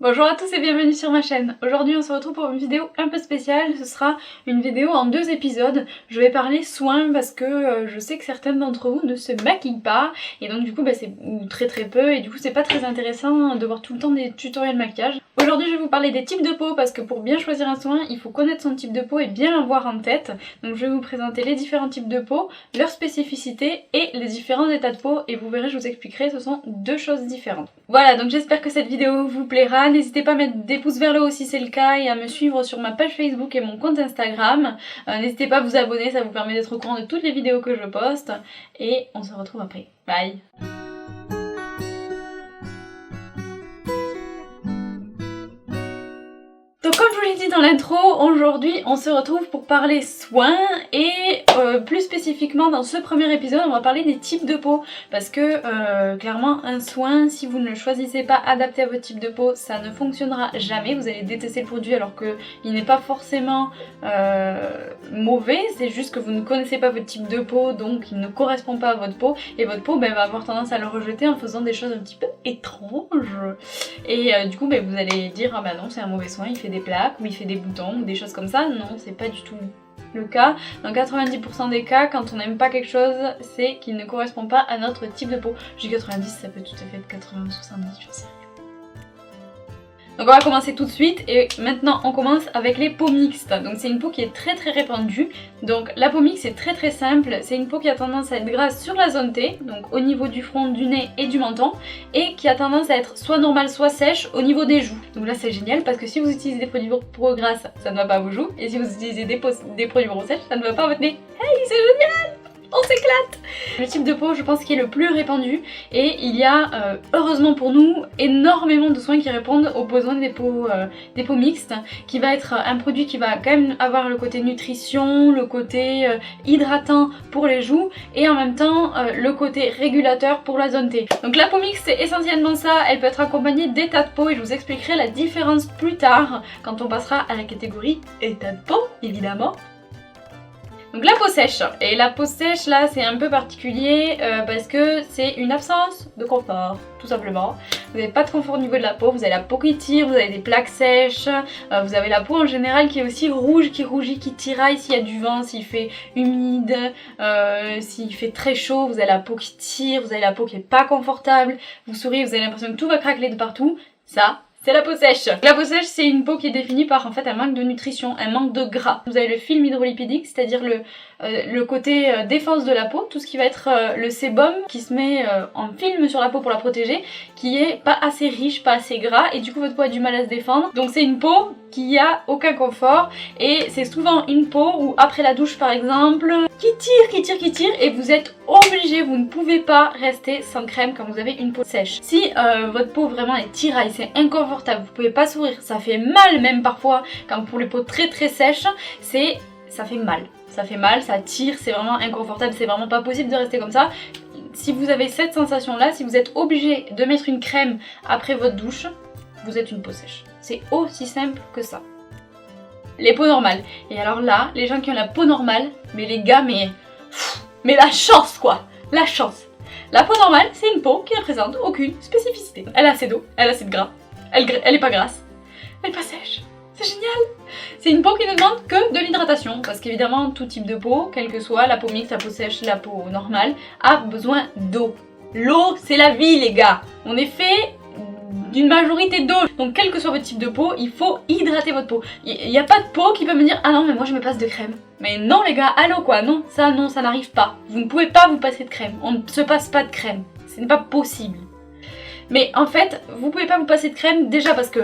Bonjour à tous et bienvenue sur ma chaîne. Aujourd'hui on se retrouve pour une vidéo un peu spéciale, ce sera une vidéo en 2 épisodes. Je vais parler soins parce que je sais que certaines d'entre vous ne se maquillent pas et donc du coup c'est ou très peu et du coup c'est pas très intéressant de voir tout le temps des tutoriels maquillage. Aujourd'hui je vais vous parler des types de peau parce que pour bien choisir un soin il faut connaître son type de peau et bien l'avoir en tête. Donc je vais vous présenter les différents types de peau, leurs spécificités et les différents états de peau et vous verrez je vous expliquerai, ce sont 2 choses différentes. Voilà, donc j'espère que cette vidéo vous plaira. N'hésitez pas à mettre des pouces vers le haut si c'est le cas et à me suivre sur ma page Facebook et mon compte Instagram. N'hésitez pas à vous abonner, ça vous permet d'être au courant de toutes les vidéos que je poste. Et on se retrouve après. Bye! Donc comme je vous l'ai dit dans l'intro, aujourd'hui on se retrouve pour parler soins et plus spécifiquement dans ce premier épisode on va parler des types de peau parce que clairement un soin, si vous ne le choisissez pas adapté à votre type de peau, ça ne fonctionnera jamais, vous allez détester le produit alors qu'il n'est pas forcément mauvais, c'est juste que vous ne connaissez pas votre type de peau donc il ne correspond pas à votre peau et votre peau va avoir tendance à le rejeter en faisant des choses un petit peu étranges et du coup vous allez dire ah bah non c'est un mauvais soin, il fait des plaques ou il fait des boutons ou des choses comme ça. Non, c'est pas du tout le cas. Dans 90% des cas, quand on n'aime pas quelque chose, c'est qu'il ne correspond pas à notre type de peau. Je dis 90, ça peut tout à fait être 80, 70, je sais rien. Donc on va commencer tout de suite et maintenant on commence avec les peaux mixtes. Donc c'est une peau qui est très répandue. Donc la peau mixte c'est très simple, c'est une peau qui a tendance à être grasse sur la zone T, donc au niveau du front, du nez et du menton, et qui a tendance à être soit normale soit sèche au niveau des joues. Donc là c'est génial parce que si vous utilisez des produits pour peau grasse, ça ne va pas à vos joues, et si vous utilisez des produits pour peau sèche, ça ne va pas à votre nez. Hey, c'est génial! On s'éclate! Le type de peau je pense qui est le plus répandu et il y a heureusement pour nous énormément de soins qui répondent aux besoins des peaux mixtes, qui va être un produit qui va quand même avoir le côté nutrition, le côté hydratant pour les joues et en même temps le côté régulateur pour la zone T. Donc la peau mixte c'est essentiellement ça, elle peut être accompagnée d'états de peau et je vous expliquerai la différence plus tard quand on passera à la catégorie état de peau évidemment. Donc la peau sèche, et la peau sèche là c'est un peu particulier parce que c'est une absence de confort tout simplement. Vous n'avez pas de confort au niveau de la peau, vous avez la peau qui tire, vous avez des plaques sèches, vous avez la peau en général qui est aussi rouge, qui rougit, qui tiraille s'il y a du vent, s'il fait humide, s'il fait très chaud, vous avez la peau qui tire, vous avez la peau qui est pas confortable, vous souriez, vous avez l'impression que tout va craqueler de partout, ça c'est la peau sèche. La peau sèche c'est une peau qui est définie par en fait un manque de nutrition, un manque de gras. Vous avez le film hydrolipidique, c'est-à-dire le côté défense de la peau, tout ce qui va être le sébum qui se met en film sur la peau pour la protéger, qui est pas assez riche, pas assez gras et du coup votre peau a du mal à se défendre. Donc c'est une peau qui a aucun confort et c'est souvent une peau où après la douche par exemple, qui tire et vous êtes obligé, vous ne pouvez pas rester sans crème quand vous avez une peau sèche. Si votre peau vraiment est tiraille, c'est inconfortable, vous pouvez pas sourire, ça fait mal même parfois, quand pour les peaux très sèches, ça fait mal. Ça fait mal, ça tire, c'est vraiment inconfortable, c'est vraiment pas possible de rester comme ça. Si vous avez cette sensation là, si vous êtes obligé de mettre une crème après votre douche, vous êtes une peau sèche. C'est aussi simple que ça. Les peaux normales. Et alors là, les gens qui ont la peau normale, mais les gars, mais la chance quoi, la chance. La peau normale, c'est une peau qui ne présente aucune spécificité. Elle a assez d'eau, elle a assez de gras, elle est pas grasse, elle est pas sèche. C'est génial! C'est une peau qui ne demande que de l'hydratation parce qu'évidemment tout type de peau, quelle que soit la peau mixte, la peau sèche, la peau normale, a besoin d'eau. L'eau c'est la vie les gars! On est fait d'une majorité d'eau. Donc quel que soit votre type de peau, il faut hydrater votre peau. Il n'y a pas de peau qui peut me dire ah non mais moi je me passe de crème. Mais non les gars, allô quoi, non ça n'arrive pas. Vous ne pouvez pas vous passer de crème, on ne se passe pas de crème. Ce n'est pas possible. Mais en fait, vous pouvez pas vous passer de crème déjà parce que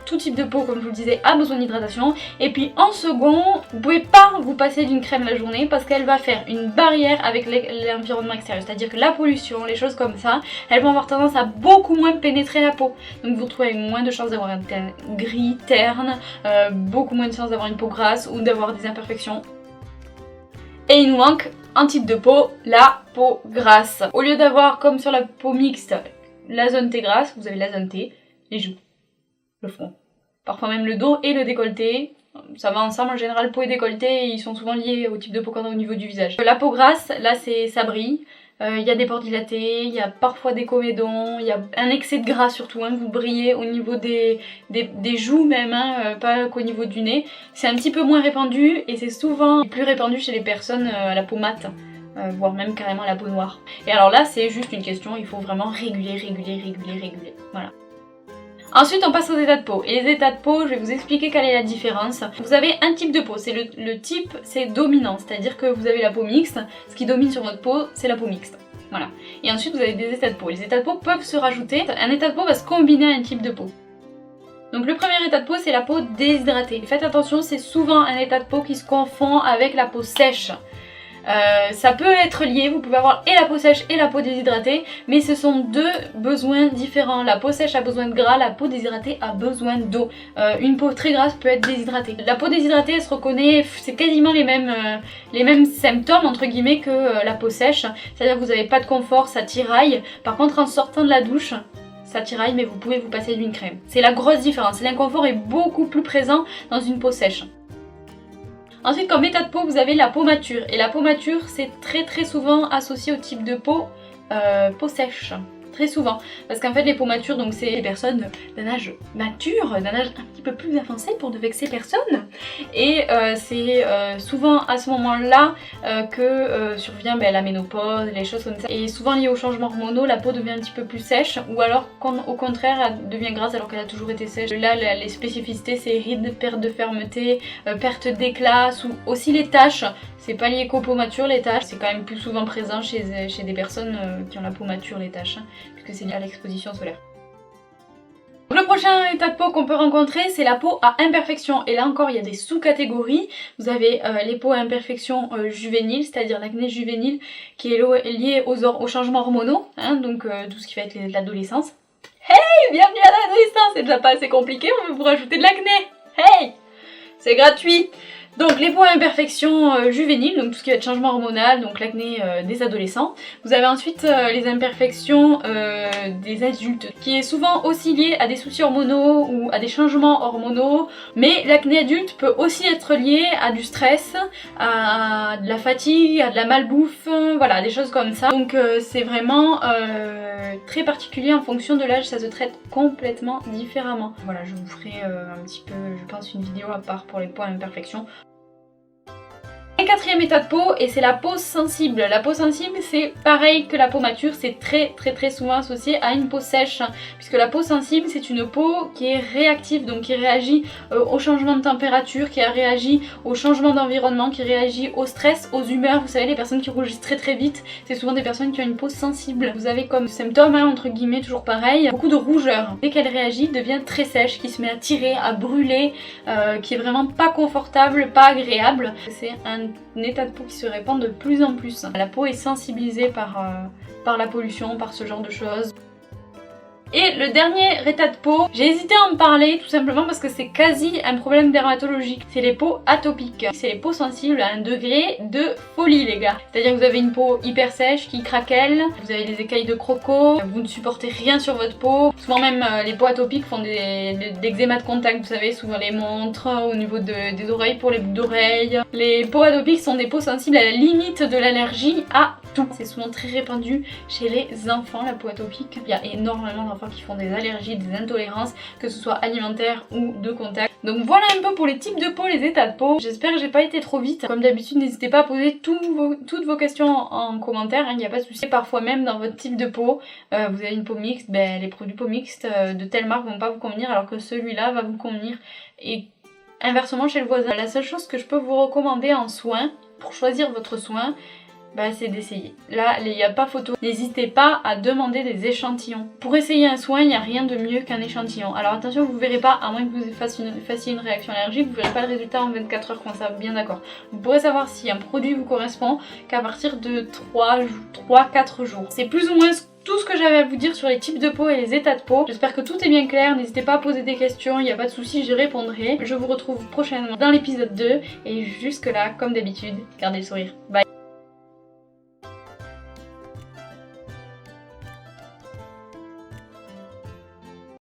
tout type de peau, comme je vous le disais, a besoin d'hydratation. Et puis en second, vous pouvez pas vous passer d'une crème la journée parce qu'elle va faire une barrière avec l'environnement extérieur. C'est-à-dire que la pollution, les choses comme ça, elles vont avoir tendance à beaucoup moins pénétrer la peau. Donc vous retrouvez avec moins de chances d'avoir un teint gris, terne, beaucoup moins de chances d'avoir une peau grasse ou d'avoir des imperfections. Et il nous manque un type de peau, la peau grasse. Au lieu d'avoir comme sur la peau mixte, la zone T grasse, vous avez la zone T, les joues, le front, parfois même le dos et le décolleté. Ça va ensemble en général, peau et décolleté, ils sont souvent liés au type de peau qu'on a au niveau du visage. La peau grasse, là ça brille, il y a des pores dilatés, il y a parfois des comédons, il y a un excès de gras surtout, hein, vous brillez au niveau des joues même, hein, pas qu'au niveau du nez. C'est un petit peu moins répandu et c'est souvent plus répandu chez les personnes à la peau mate, voire même carrément à la peau noire. Et alors là c'est juste une question, il faut vraiment réguler, voilà. Ensuite on passe aux états de peau, et les états de peau, je vais vous expliquer quelle est la différence. Vous avez un type de peau, c'est le type, c'est dominant, c'est-à-dire que vous avez la peau mixte, ce qui domine sur votre peau, c'est la peau mixte. Voilà. Et ensuite vous avez des états de peau. Les états de peau peuvent se rajouter, un état de peau va se combiner à un type de peau. Donc le premier état de peau c'est la peau déshydratée. Faites attention, c'est souvent un état de peau qui se confond avec la peau sèche. Ça peut être lié, vous pouvez avoir et la peau sèche et la peau déshydratée, mais ce sont deux besoins différents. La peau sèche a besoin de gras, la peau déshydratée a besoin d'eau. Une peau très grasse peut être déshydratée. La peau déshydratée elle se reconnaît, c'est quasiment les mêmes symptômes entre guillemets que la peau sèche, c'est-à-dire que vous n'avez pas de confort, ça tiraille. Par contre en sortant de la douche, ça tiraille mais vous pouvez vous passer d'une crème. C'est la grosse différence, l'inconfort est beaucoup plus présent dans une peau sèche. Ensuite, comme état de peau, vous avez la peau mature. Et la peau mature, c'est très souvent associé au type de peau, peau sèche. Très souvent. Parce qu'en fait, les peaux matures, donc c'est les personnes d'un âge mature, d'un âge un petit peu plus avancé pour ne vexer personne. Et c'est souvent à ce moment-là que survient la ménopause, les choses comme ça. Et souvent lié aux changements hormonaux, la peau devient un petit peu plus sèche, ou alors au contraire, elle devient grasse alors qu'elle a toujours été sèche. Là, les spécificités, c'est rides, perte de fermeté, perte d'éclat, aussi les taches. C'est pas lié qu'aux peaux matures, les taches, c'est quand même plus souvent présent chez des personnes qui ont la peau mature, les taches, hein, puisque c'est lié à l'exposition solaire. Le prochain état de peau qu'on peut rencontrer, c'est la peau à imperfection. Et là encore, il y a des sous-catégories. Vous avez les peaux à imperfection juvéniles, c'est-à-dire l'acné juvénile, qui est lié aux changements hormonaux, hein, donc tout ce qui va être l'adolescence. Hey, bienvenue à l'adolescence, c'est déjà pas assez compliqué, on veut vous rajouter de l'acné. Hey, c'est gratuit. Donc les peaux à imperfection juvéniles, donc tout ce qui va être changement hormonal, donc l'acné des adolescents. Vous avez ensuite les imperfections des adultes, qui est souvent aussi lié à des soucis hormonaux ou à des changements hormonaux. Mais l'acné adulte peut aussi être lié à du stress, à de la fatigue, à de la malbouffe, voilà, des choses comme ça. Donc c'est vraiment très particulier en fonction de l'âge, ça se traite complètement différemment. Voilà, je vous ferai un petit peu, je pense, une vidéo à part pour les peaux à imperfection. Un quatrième état de peau, et c'est la peau sensible. La peau sensible, c'est pareil que la peau mature, c'est très souvent associé à une peau sèche, puisque la peau sensible, c'est une peau qui est réactive, donc qui réagit au changement de température, qui réagit au changement d'environnement, qui réagit au stress, aux humeurs. Vous savez, les personnes qui rougissent très vite, c'est souvent des personnes qui ont une peau sensible. Vous avez comme symptôme, hein, entre guillemets, toujours pareil, beaucoup de rougeur. Dès qu'elle réagit, devient très sèche, qui se met à tirer, à brûler, qui est vraiment pas confortable, pas agréable. C'est un état de peau qui se répand de plus en plus. La peau est sensibilisée par la pollution, par ce genre de choses. Et le dernier état de peau, j'ai hésité à en parler tout simplement parce que c'est quasi un problème dermatologique. C'est les peaux atopiques. C'est les peaux sensibles à un degré de folie, les gars. C'est-à-dire que vous avez une peau hyper sèche qui craquelle, vous avez des écailles de croco, vous ne supportez rien sur votre peau. Souvent même les peaux atopiques font des eczémas de contact, vous savez, souvent les montres, au niveau des oreilles pour les boucles d'oreilles. Les peaux atopiques sont des peaux sensibles à la limite de l'allergie à tout. C'est souvent très répandu chez les enfants, la peau atopique. Il y a énormément d'enfants qui font des allergies, des intolérances, que ce soit alimentaires ou de contact. Donc voilà un peu pour les types de peau, les états de peau. J'espère que j'ai pas été trop vite. Comme d'habitude, n'hésitez pas à poser toutes vos questions en commentaire, il n'y a pas de souci. Parfois même dans votre type de peau, vous avez une peau mixte, les produits peau mixte de telle marque vont pas vous convenir alors que celui-là va vous convenir. Et inversement chez le voisin. La seule chose que je peux vous recommander en soin, pour choisir votre soin, c'est d'essayer. Là, il n'y a pas photo. N'hésitez pas à demander des échantillons. Pour essayer un soin, il n'y a rien de mieux qu'un échantillon. Alors attention, vous ne verrez pas, à moins que vous fassiez une réaction allergique, vous ne verrez pas le résultat en 24 heures comme ça, bien d'accord. Vous pourrez savoir si un produit vous correspond qu'à partir de 3-4 jours. C'est plus ou moins tout ce que j'avais à vous dire sur les types de peau et les états de peau. J'espère que tout est bien clair, n'hésitez pas à poser des questions, il n'y a pas de souci, j'y répondrai. Je vous retrouve prochainement dans l'épisode 2 et jusque là, comme d'habitude, gardez le sourire. Bye.